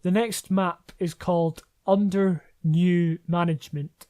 The next map is called Under New Management.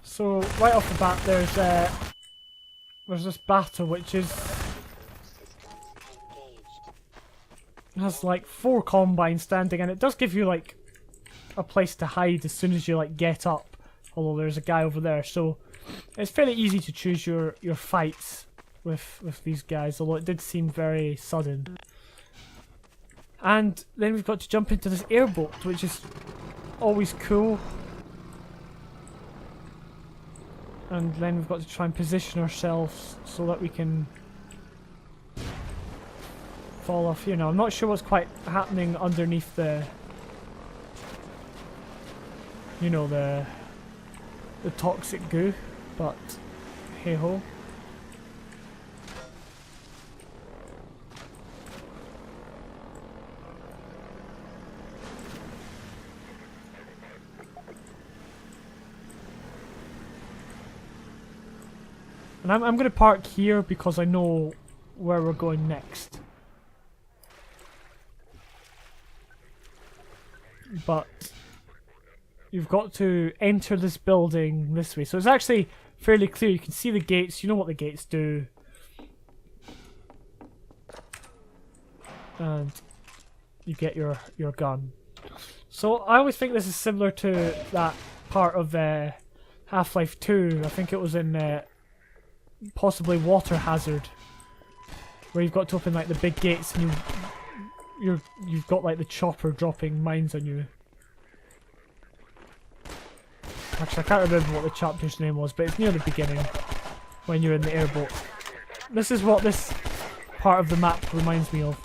So right off the bat, there's this battle which has like 4 combines standing, and it does give you like a place to hide as soon as you like get up. Although there's a guy over there, so it's fairly easy to choose your fights with these guys. Although it did seem very sudden. And then we've got to jump into this airboat, which is always cool. And then we've got to try and position ourselves so that we can fall off here. Now, I'm not sure what's quite happening underneath the, you know, the toxic goo, but hey ho. And I'm going to park here because I know where we're going next. But you've got to enter this building this way. So it's actually fairly clear. You can see the gates. You know what the gates do. And you get your gun. So I always think this is similar to that part of Half-Life 2. I think it was in possibly Water Hazard, where you've got to open like the big gates and you've got like the chopper dropping mines on you. Actually, I can't remember what the chapter's name was, but it's near the beginning when you're in the airboat. This is what this part of the map reminds me of.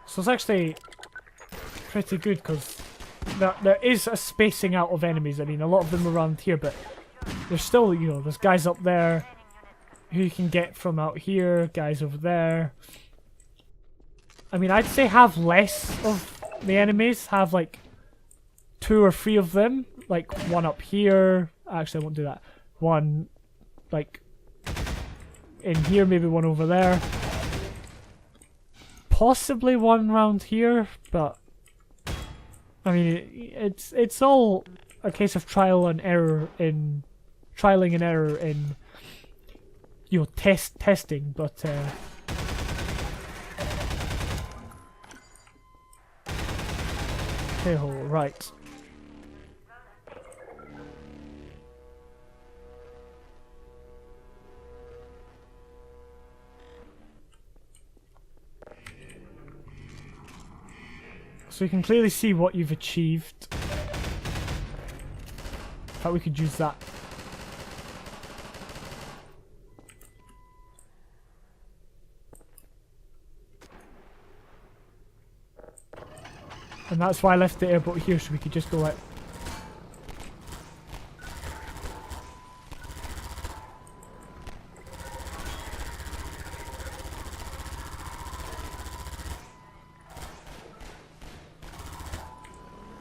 So it's actually pretty good because there is a spacing out of enemies. I mean, a lot of them are around here, but there's still, you know, there's guys up there who you can get from out here, guys over there. I mean, I'd say have less of the enemies, have like 2 or 3 of them, like one up here. Actually, I won't do that. One, like, in here, maybe one over there. Possibly one round here, but I mean it's all a case of trialing and error in you know testing, but hey ho, right. So you can clearly see what you've achieved. How we could use that. And that's why I left the airboat here, so we could just go out.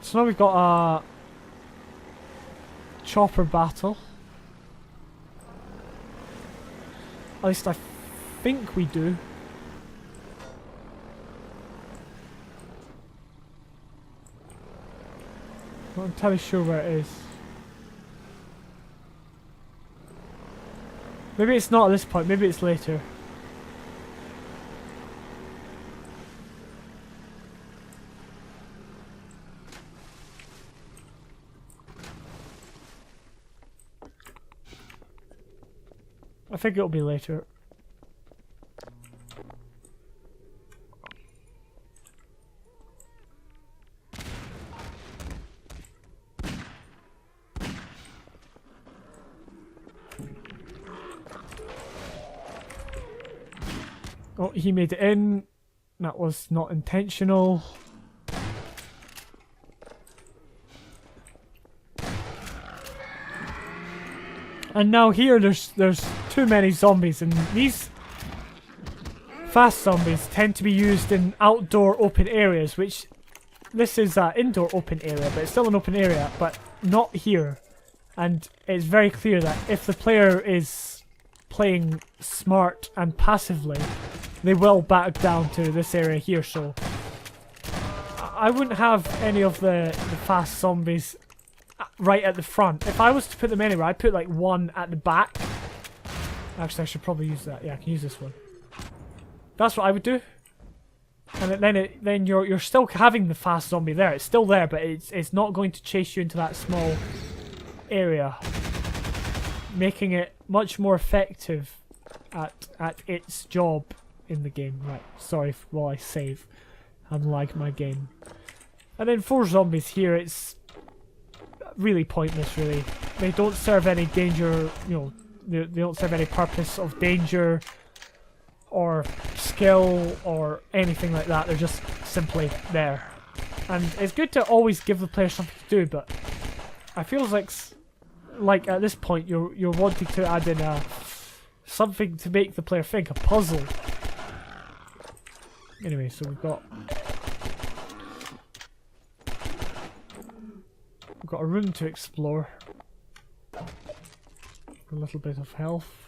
So now we've got a chopper battle. At least I think we do. Not entirely sure where it is. Maybe it's not at this point, maybe it's later. I think it'll be later. Oh, he made it in. That was not intentional. And now here there's too many zombies, and these fast zombies tend to be used in outdoor open areas, which this is an indoor open area, but it's still an open area, but not here. And it's very clear that if the player is playing smart and passively, they will back down to this area here. So I wouldn't have any of the fast zombies right at the front. If I was to put them anywhere, I'd put like one at the back. Actually, I should probably use that. Yeah, I can use this one. That's what I would do. And then you're still having the fast zombie there. It's still there, but it's not going to chase you into that small area, making it much more effective at its job in the game. Right, sorry while I save and lag my game. And then 4 zombies here, it's really pointless, really. They don't serve any danger, you know, they don't serve any purpose of danger or skill or anything like that. They're just simply there. And it's good to always give the player something to do, but I feel like at this point you're wanting to add in something to make the player think, a puzzle. Anyway, so we've got a room to explore. A little bit of health.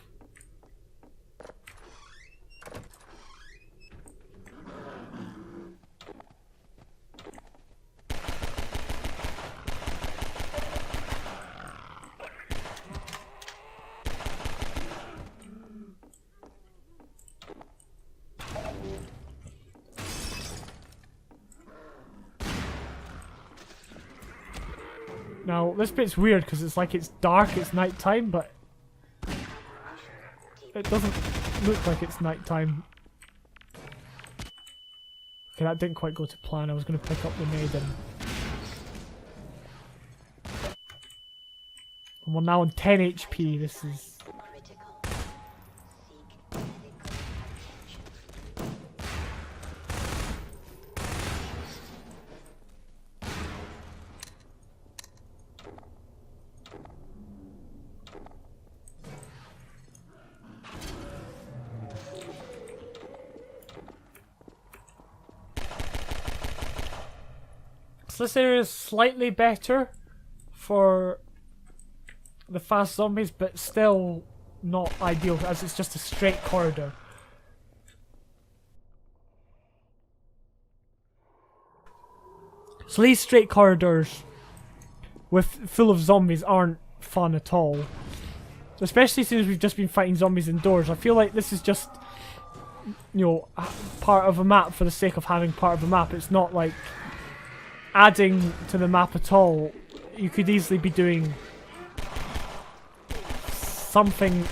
Now, this bit's weird because it's like it's dark, it's night time, but it doesn't look like it's night time. Okay, that didn't quite go to plan. I was going to pick up the maiden. And we're now on 10 HP. This is... This area is slightly better for the fast zombies, but still not ideal as it's just a straight corridor. So these straight corridors full of zombies aren't fun at all. Especially since we've just been fighting zombies indoors. I feel like this is just, you know, part of a map for the sake of having part of a map. It's not like adding to the map at all. You could easily be doing something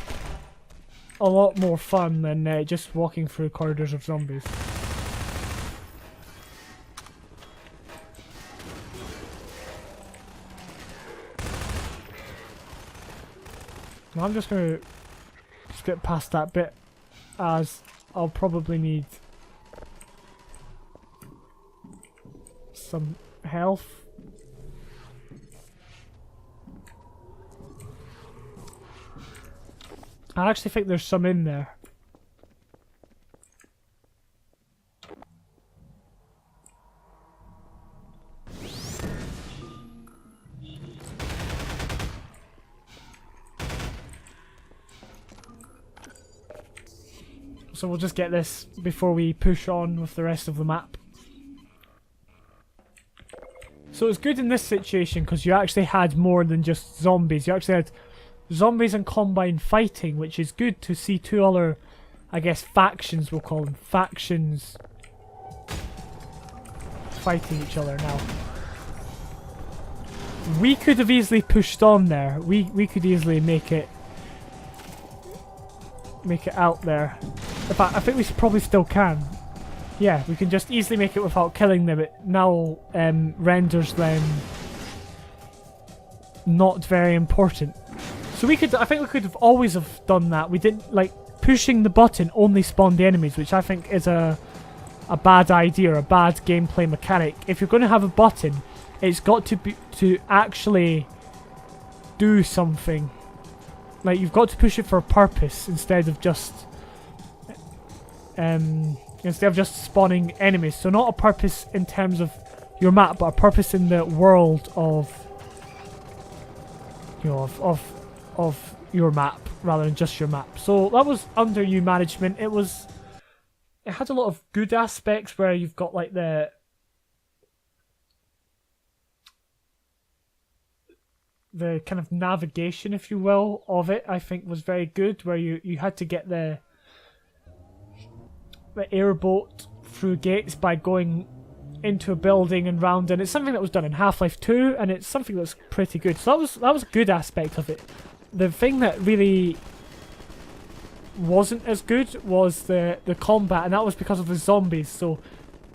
a lot more fun than just walking through corridors of zombies. I'm just going to skip past that bit as I'll probably need some health. I actually think there's some in there. So we'll just get this before we push on with the rest of the map. So it's good in this situation because you actually had more than just zombies. You actually had zombies and combined fighting, which is good to see 2 other, I guess, factions, we'll call them. Factions fighting each other now. We could have easily pushed on there. We could easily make it make it out there. In fact, I think we probably still can. Yeah, we can just easily make it without killing them. It now renders them not very important. So we could, I think we could have always have done that. We didn't, like, pushing the button only spawned the enemies, which I think is a bad idea, a bad gameplay mechanic. If you're going to have a button, it's got to be to actually do something. Like, you've got to push it for a purpose instead of just spawning enemies. So not a purpose in terms of your map, but a purpose in the world of, you know, of your map rather than just your map. So that was under new management. It had a lot of good aspects where you've got like the kind of navigation, if you will, of it. I think was very good, where you had to get the airboat through gates by going into a building and round, and it's something that was done in Half-Life 2, and it's something that's pretty good. So that was a good aspect of it. The thing that really wasn't as good was the combat, and that was because of the zombies. So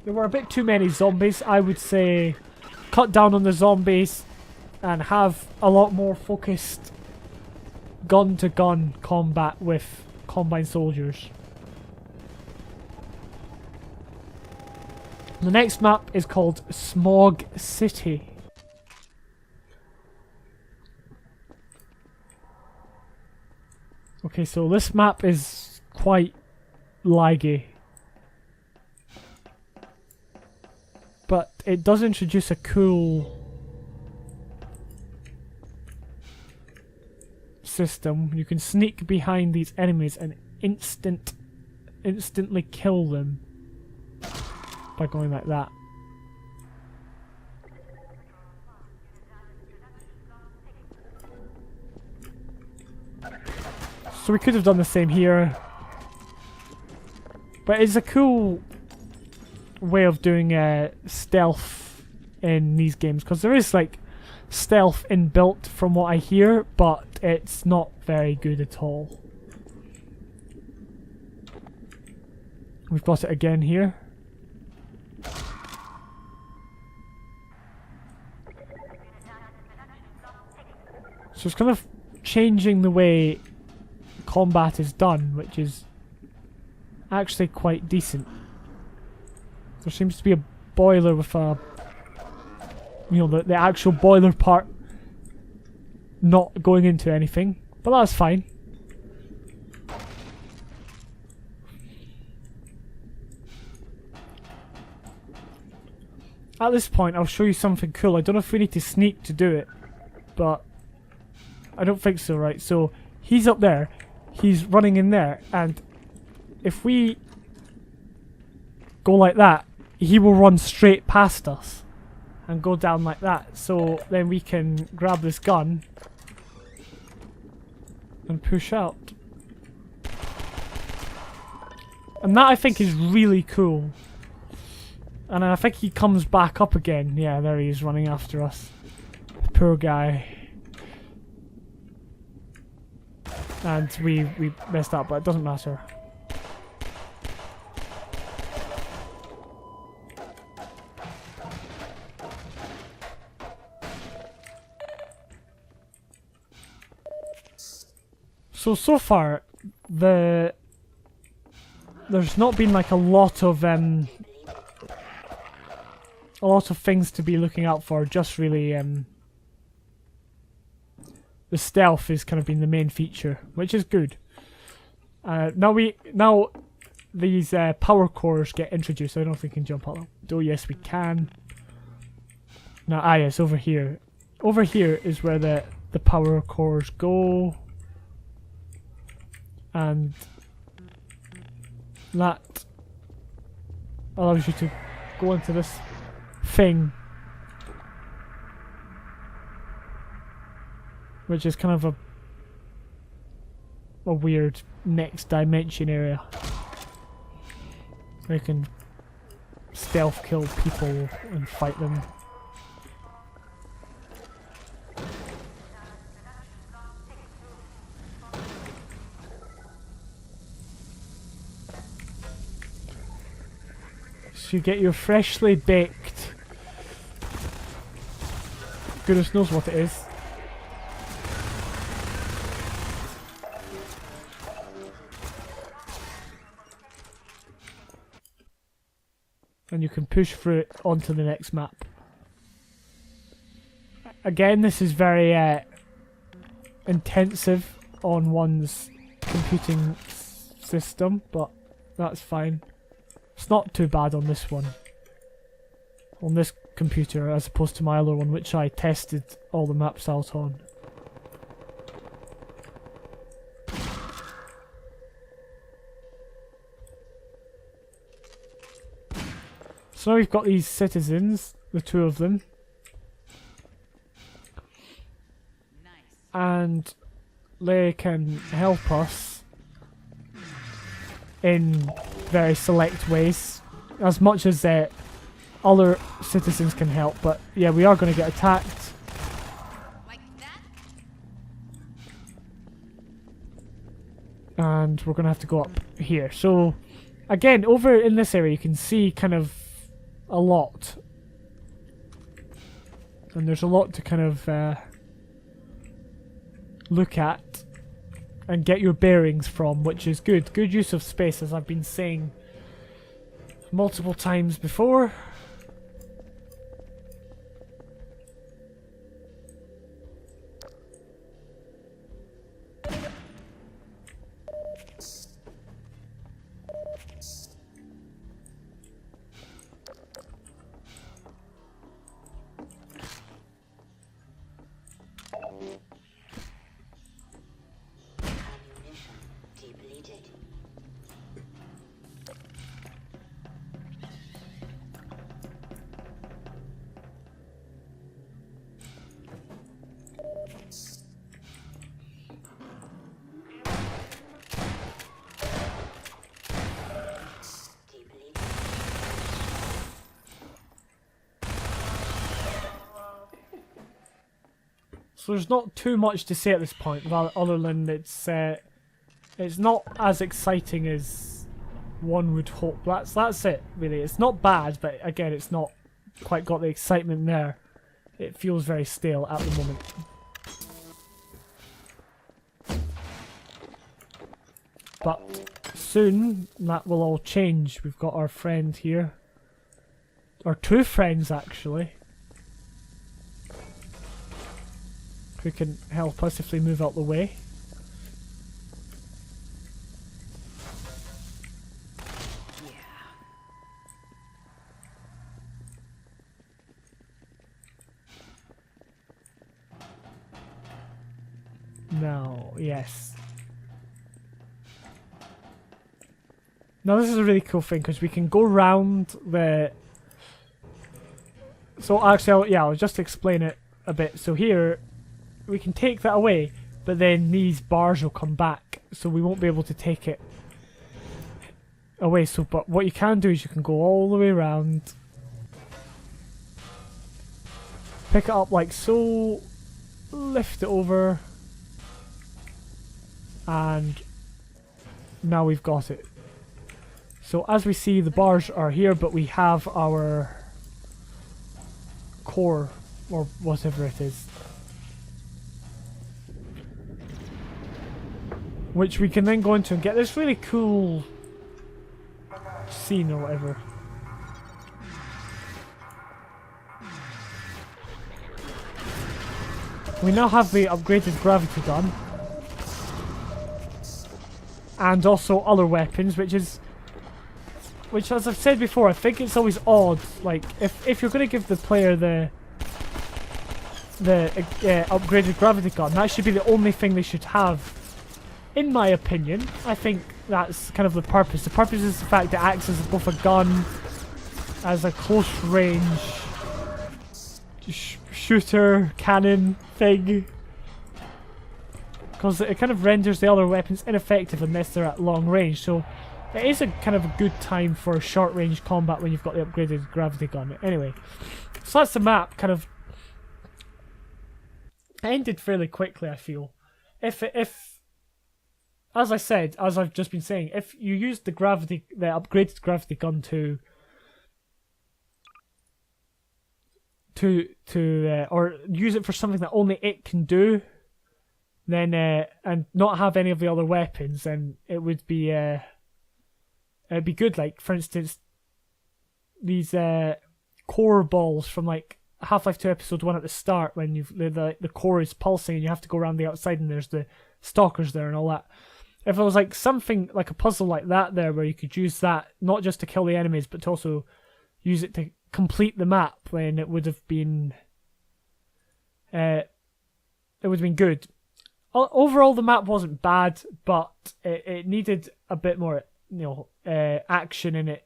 there were a bit too many zombies. I would say cut down on the zombies and have a lot more focused gun-to-gun combat with Combine soldiers. The next map is called Smog City. Okay, so this map is quite laggy. But it does introduce a cool system. You can sneak behind these enemies and instantly kill them by going like that. So we could have done the same here, but it's a cool way of doing stealth in these games, because there is like stealth inbuilt from what I hear, but it's not very good at all. We've got it again here. So it's kind of changing the way combat is done, which is actually quite decent. There seems to be a boiler with a, you know, the actual boiler part not going into anything, but that's fine. At this point, I'll show you something cool. I don't know if we need to sneak to do it, but I don't think so, right? So he's up there, he's running in there, and if we go like that, he will run straight past us and go down like that. So then we can grab this gun and push out. And that, I think, is really cool. And I think he comes back up again. Yeah, there he is running after us. Poor guy. And we messed up, but it doesn't matter. So far, there's not been like a lot of things to be looking out for. Just really the stealth has kind of been the main feature, which is good. Now these power cores get introduced. I don't know if we can jump up. Oh yes, we can. Now yes, over here. Over here is where the power cores go. And that allows you to go into this thing, which is kind of a weird next dimension area where you can stealth kill people and fight them. So you get your freshly baked, goodness knows what it is. And you can push through it onto the next map. Again, this is very intensive on one's computing system, but that's fine. It's not too bad on this one. On this computer, as opposed to my other one, which I tested all the maps out on. So now we've got these citizens, the two of them. And they can help us in very select ways, as much as other citizens can help. But yeah, we are going to get attacked. Like that? And we're going to have to go up here. So again, over in this area you can see kind of a lot. And there's a lot to kind of look at and get your bearings from, which is good. Good use of space, as I've been saying multiple times before. So there's not too much to say at this point, other than it's not as exciting as one would hope. That's it, really. It's not bad, but again, it's not quite got the excitement there. It feels very stale at the moment. But soon, that will all change. We've got our friend here. Our two friends, actually, who can help us if they move out the way. Now, yes. Now this is a really cool thing because we can go round the... So actually, I'll just explain it a bit. So here, we can take that away, but then these bars will come back, so we won't be able to take it away. So, but what you can do is you can go all the way around, pick it up like so, lift it over, and now we've got it. So as we see, the bars are here, but we have our core, or whatever it is, which we can then go into and get this really cool scene or whatever. We now have the upgraded gravity gun. And also other weapons, which as I've said before, I think it's always odd. Like, if you're going to give the player the upgraded gravity gun, that should be the only thing they should have. In my opinion, I think that's kind of the purpose. The purpose is the fact it acts as both a gun, as a close range shooter, cannon thing. Because it kind of renders the other weapons ineffective unless they're at long range. So it is a kind of a good time for short range combat when you've got the upgraded gravity gun. Anyway, so that's the map. Kind of ended fairly quickly, I feel. If as I said, as I've just been saying, if you use the upgraded gravity gun to or use it for something that only it can do, then and not have any of the other weapons, then it'd be good. Like for instance, these core balls from like Half-Life 2 Episode 1 at the start, when the core is pulsing and you have to go around the outside and there's the stalkers there and all that. If it was like something like a puzzle like that there, where you could use that not just to kill the enemies but to also use it to complete the map, then it would have been good. Overall, the map wasn't bad, but it needed a bit more, action in it.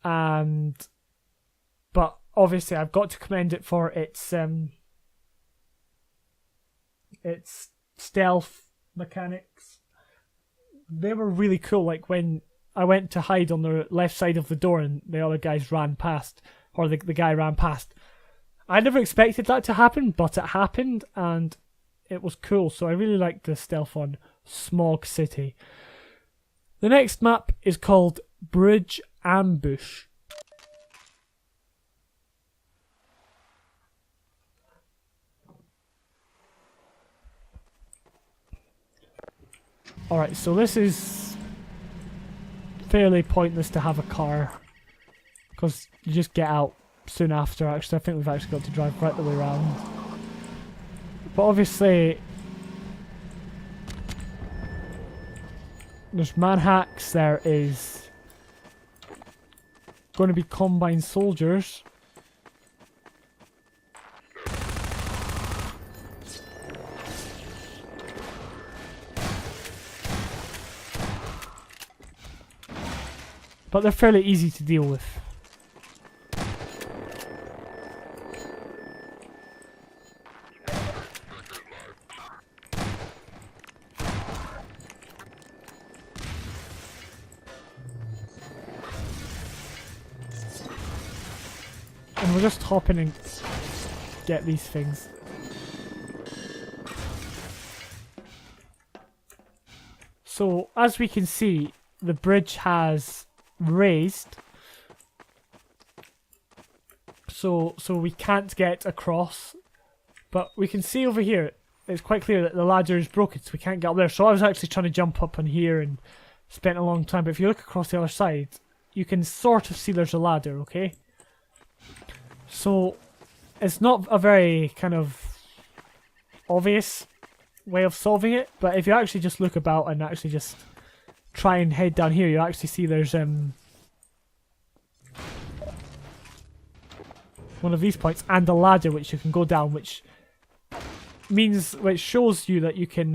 But obviously, I've got to commend it for its stealth mechanics. They were really cool. Like when I went to hide on the left side of the door and the other guys ran past, or the guy ran past. I never expected that to happen, but it happened, and it was cool. So I really liked the stealth on Smog City. The next map is called Bridge Ambush. Alright, so this is fairly pointless to have a car, because you just get out soon after. Actually, I think we've actually got to drive right the way around. But obviously, there's manhacks, there is going to be combine soldiers. But they're fairly easy to deal with. And we'll just hop in and get these things. So, as we can see, the bridge has raised, so we can't get across, but we can see over here it's quite clear that the ladder is broken, so we can't get up there. So I was actually trying to jump up on here and spent a long time, but if you look across the other side you can sort of see there's a ladder, okay? So it's not a very kind of obvious way of solving it, but if you actually just look about and actually just try and head down here, you actually see there's one of these points and a ladder which you can go down, which shows you that you can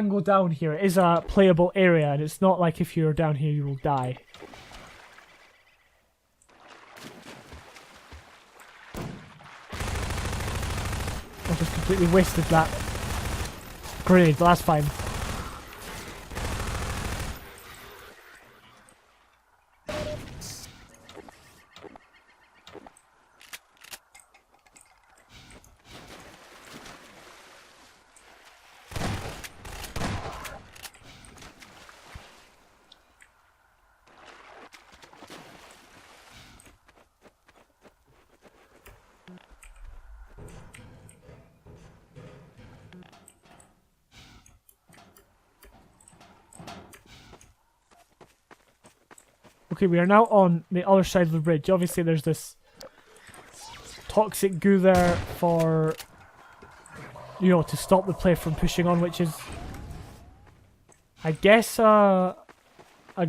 go down here. It is a playable area, and it's not like if you're down here you will die. I just completely wasted that grenade, but that's fine. Okay, we are now on the other side of the bridge. Obviously there's this toxic goo there for, to stop the player from pushing on, which is, I guess, a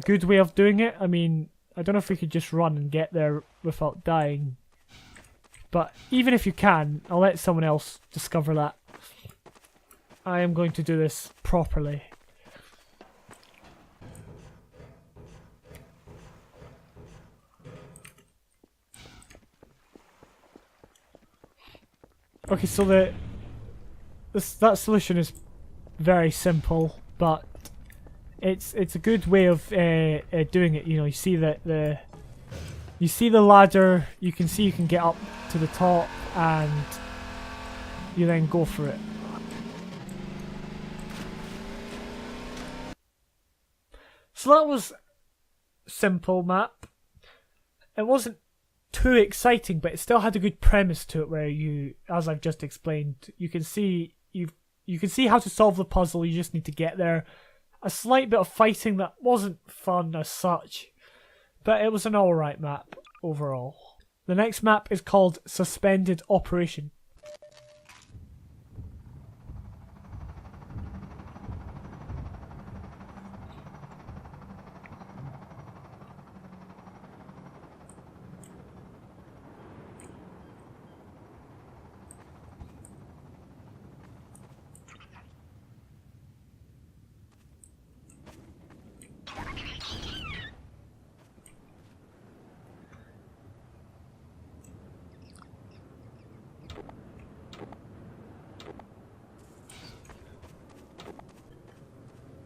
good way of doing it. I mean, I don't know if we could just run and get there without dying. But even if you can, I'll let someone else discover that. I am going to do this properly. Okay, so that solution is very simple, but it's a good way of doing it. You see that you see the ladder. You can see you can get up to the top, and you then go for it. So that was simple map. it wasn't too exciting, but it still had a good premise to it where you, as I've just explained, you can see how to solve the puzzle, you just need to get there. A slight bit of fighting that wasn't fun as such, but it was an alright map overall. The next map is called Suspended Operation.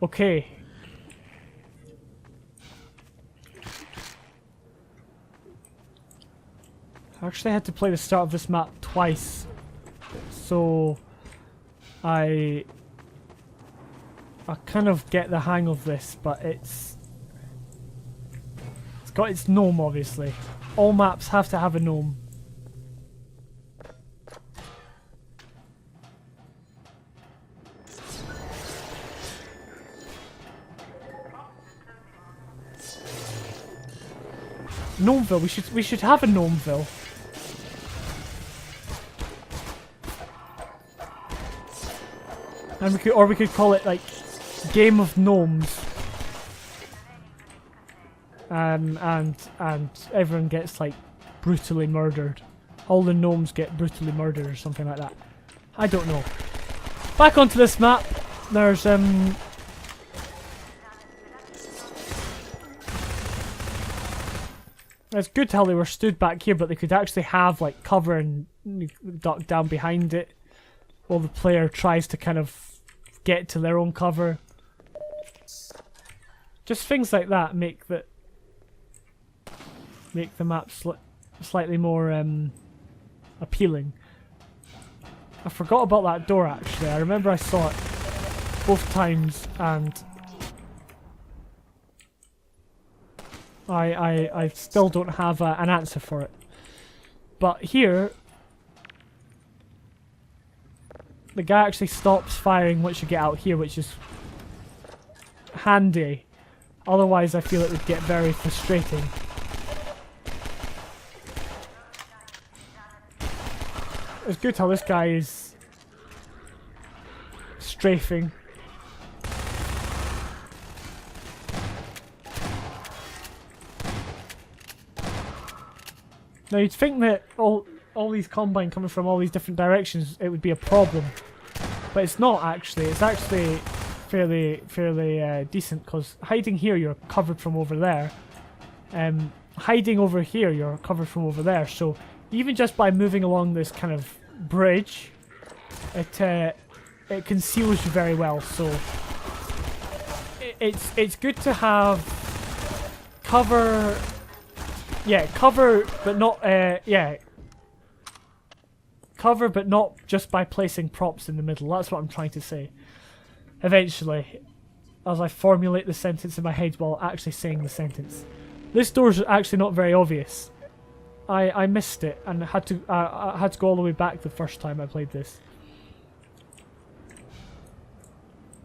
Okay. I actually had to play the start of this map twice, so I kind of get the hang of this, but it's got its gnome, obviously. All maps have to have a gnome. Gnomeville, we should have a Gnomeville. And we could call it like Game of Gnomes. And everyone gets like brutally murdered. All the gnomes get brutally murdered or something like that. I don't know. Back onto this map. There's it's good how they were stood back here, but they could actually have like cover and duck down behind it while the player tries to kind of get to their own cover. Just things like that make the map slightly more appealing. I forgot about that door actually. I remember I saw it both times and I still don't have an answer for it. But here, the guy actually stops firing once you get out here, which is handy. Otherwise, I feel it would get very frustrating. It's good how this guy is strafing. Now you'd think that all these combine coming from all these different directions, it would be a problem, but it's not actually. It's actually fairly decent, because hiding here you're covered from over there, hiding over here you're covered from over there. So even just by moving along this kind of bridge, it conceals you very well. So it's good to have cover. Yeah, cover, but not, cover, but not just by placing props in the middle. That's what I'm trying to say. Eventually, as I formulate the sentence in my head while actually saying the sentence. This door's actually not very obvious. I missed it and had to go all the way back the first time I played this.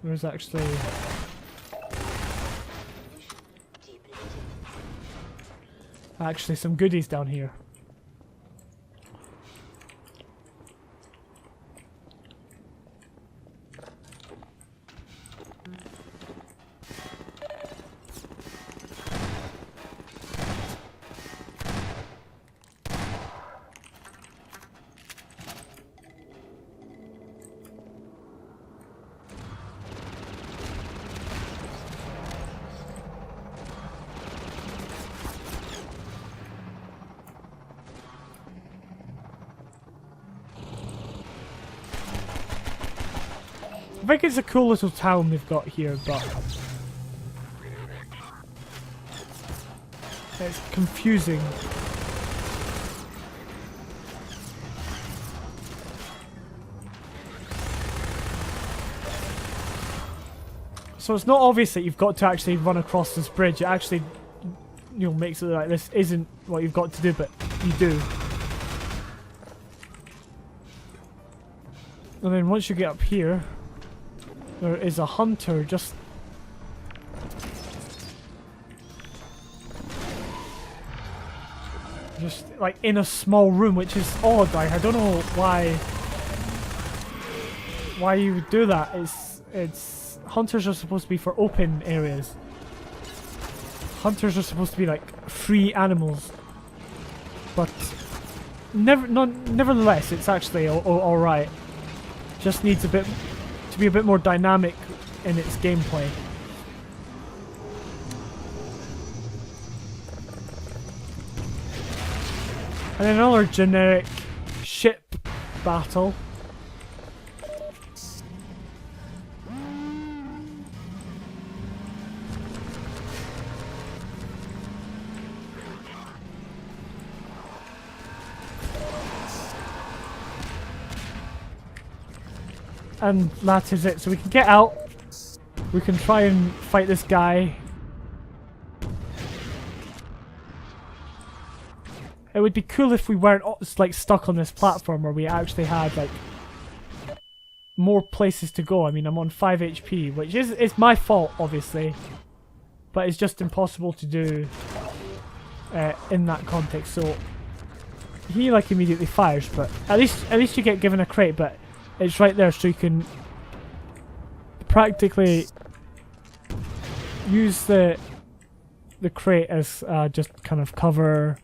There's actually some goodies down here. I think it's a cool little town they've got here, but it's confusing. So it's not obvious that you've got to actually run across this bridge. It actually you know, makes it like this isn't what you've got to do, but you do. And then once you get up here, there is a hunter just like in a small room, which is odd. Like, I don't know why you would do that. It's hunters are supposed to be for open areas. Hunters are supposed to be like free animals, but nevertheless, it's actually all right. Just needs to be a bit more dynamic in its gameplay. And another generic ship battle. And that is it. So we can get out. We can try and fight this guy. It would be cool if we weren't like stuck on this platform, where we actually had like more places to go. I mean, I'm on 5 HP, which is my fault, obviously, but it's just impossible to do in that context. So he like immediately fires, but at least you get given a crate, but it's right there, so you can practically use the crate as just kind of cover.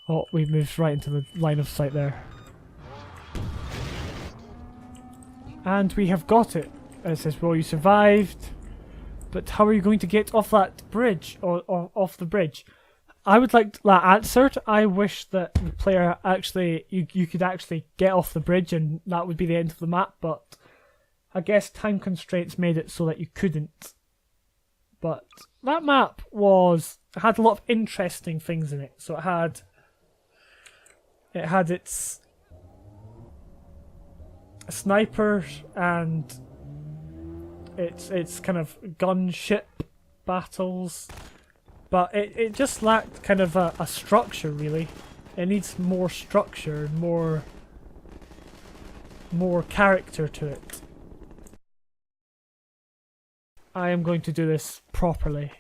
Oh, we moved right into the line of sight there. And we have got it. It says, well, you survived, but how are you going to get off that bridge, or off the bridge? I would like that answered. I wish that the player actually, you could actually get off the bridge and that would be the end of the map, but I guess time constraints made it so that you couldn't. But that map had a lot of interesting things in it. So it had its snipers and its kind of gunship battles. But it just lacked kind of a structure, really. It needs more structure, more character to it. I am going to do this properly.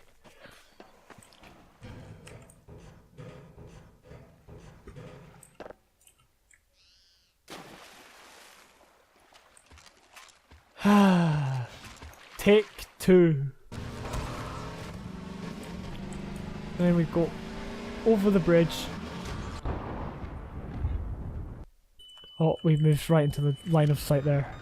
Take 2. And then we go over the bridge. Oh, we moved right into the line of sight there.